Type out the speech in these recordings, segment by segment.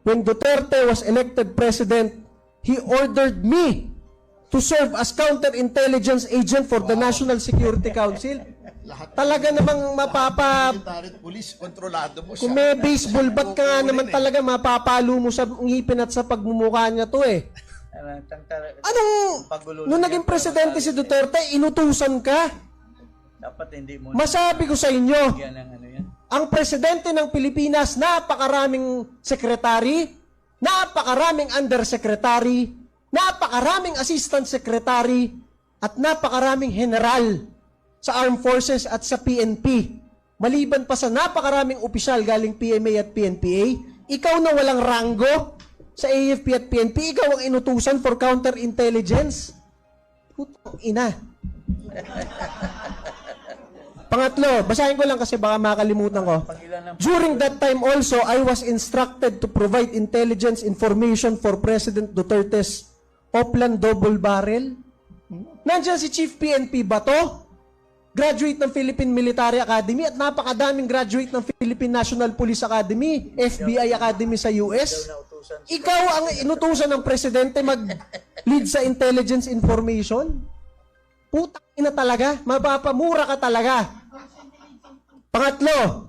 when Duterte was elected president, he ordered me to serve as counterintelligence agent for the National Security Council. Talaga namang Police, kontrolado mo kung siya. may baseball bat ka nga naman talaga, mapapalo mo sa ngipin at sa pagmumukha niya to eh. Nung naging presidente si Duterte, inutusan ka. Dapat hindi mo Masabi ko sa inyo, yan. ang presidente ng Pilipinas, napakaraming sekretary, napakaraming undersecretary, napakaraming assistant secretary, at napakaraming general sa Armed Forces at sa PNP. Maliban pa sa napakaraming opisyal galing PMA at PNPA, ikaw na walang ranggo sa AFP at PNP, ikaw ang inutusan for counterintelligence. Putang ina. Pangatlo, basahin ko lang kasi baka makalimutan ko. During that time also, I was instructed to provide intelligence information for President Duterte's Oplan Double Barrel. Nandiyan si Chief PNP Bato, graduate ng Philippine Military Academy at napakadaming graduate ng Philippine National Police Academy, FBI Academy sa US. Ikaw ang inutusan ng presidente mag-lead sa intelligence information? Putang ina talaga, mapapamura ka talaga. Pangatlo,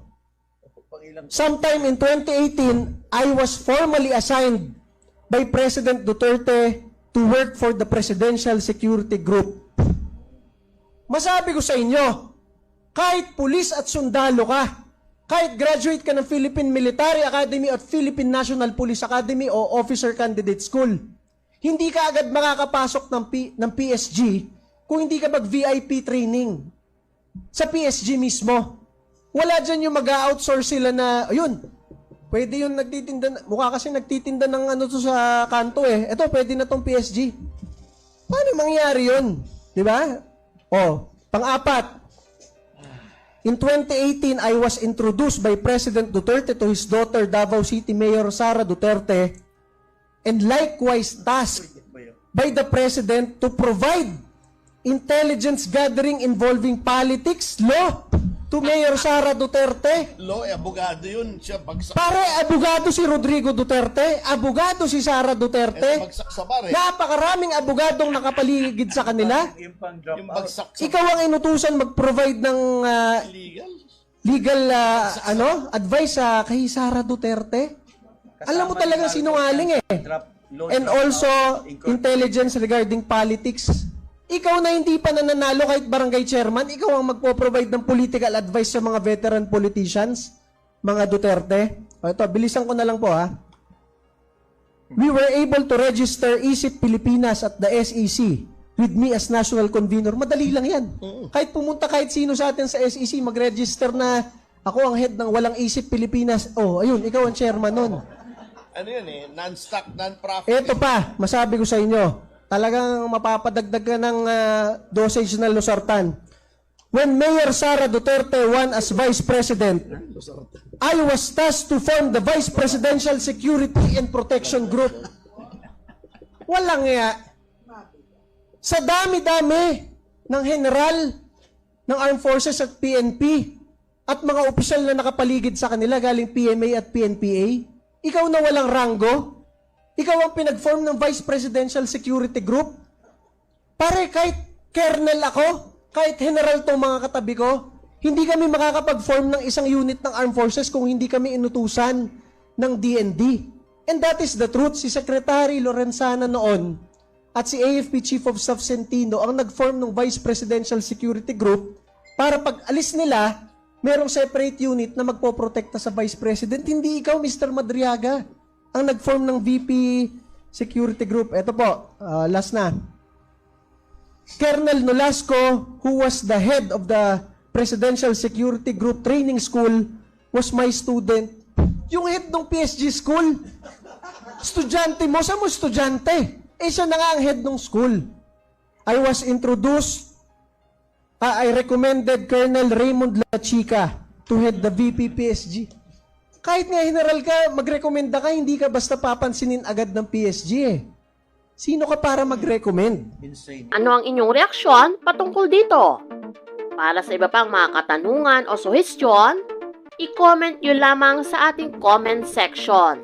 sometime in 2018, I was formally assigned by President Duterte to work for the Presidential Security Group. Masabi ko sa inyo, kahit pulis at sundalo ka, kahit graduate ka ng Philippine Military Academy at Philippine National Police Academy o Officer Candidate School, hindi ka agad makakapasok ng PSG kung hindi ka mag-VIP training sa PSG mismo. Wala dyan yung mag-outsource sila na, ayun, pwede yung nagtitinda, mukha kasi nagtitinda ng ano to sa kanto eh. Ito, pwede na tong PSG. Paano mangyari yun? Di ba? Pang-apat, in 2018, I was introduced by President Duterte to his daughter, Davao City Mayor Sara Duterte, and likewise tasked by the President to provide intelligence gathering involving politics, law, to Mayor Sara Duterte. Abogado yun. Siya bagsak. Pare, abogado si Rodrigo Duterte, abogado si Sara Duterte. Bagsak sa bar eh. Napakaraming abogadong nakapaligid sa kanila. Yung bagsak sa Ikaw ang inutusan mag-provide ng legal advice kay Sara Duterte. Alam mo talagang sinungaling eh. And also, intelligence regarding politics. Ikaw na hindi pa nananalo kahit barangay chairman, ikaw ang magpo-provide ng political advice sa mga veteran politicians, mga Duterte. Ito, bilisan ko na lang po ha. We were able to register ISIP Pilipinas at the SEC with me as national convener. Madali lang yan. Kahit pumunta kahit sino sa atin sa SEC, mag-register na ako ang head ng walang ISIP Pilipinas. Ayun, ikaw ang chairman nun. Ano yun eh? Non-stock, non-profit. Ito pa, masabi ko sa inyo, talagang mapapadagdag ka ng dosage na losartan. When Mayor Sara Duterte won as Vice President, I was tasked to form the Vice Presidential Security and Protection Group. Walang nga. Sa dami-dami ng general ng Armed Forces at PNP at mga opisyal na nakapaligid sa kanila galing PMA at PNPA, ikaw na walang ranggo, ikaw ang pinag-form ng Vice Presidential Security Group. Pare, kahit colonel ako, kahit general tong mga katabi ko, hindi kami makakapag-form ng isang unit ng Armed Forces kung hindi kami inutusan ng DND. And that is the truth. Si Secretary Lorenzana noon at si AFP Chief of Staff Centino ang nag-form ng Vice Presidential Security Group para pag alis nila, merong separate unit na magpoprotekta sa Vice President. Hindi ikaw, Mr. Madriaga, ang nag-form ng VP Security Group. Ito po, last na. Colonel Nolasco, who was the head of the Presidential Security Group Training School, was my student. Yung head ng PSG school, estudyante mo, saan mo estudyante? Siya na nga ang head ng school. I was introduced, I recommended Colonel Raymond Lachica to head the VP PSG. Kahit nga general ka, magrekomenda ka, hindi ka basta papansinin agad ng PSG eh. Sino ka para mag-recommend? Ano ang inyong reaksyon patungkol dito? Para sa iba pang mga katanungan o suhestyon, i-comment nyo lamang sa ating comment section.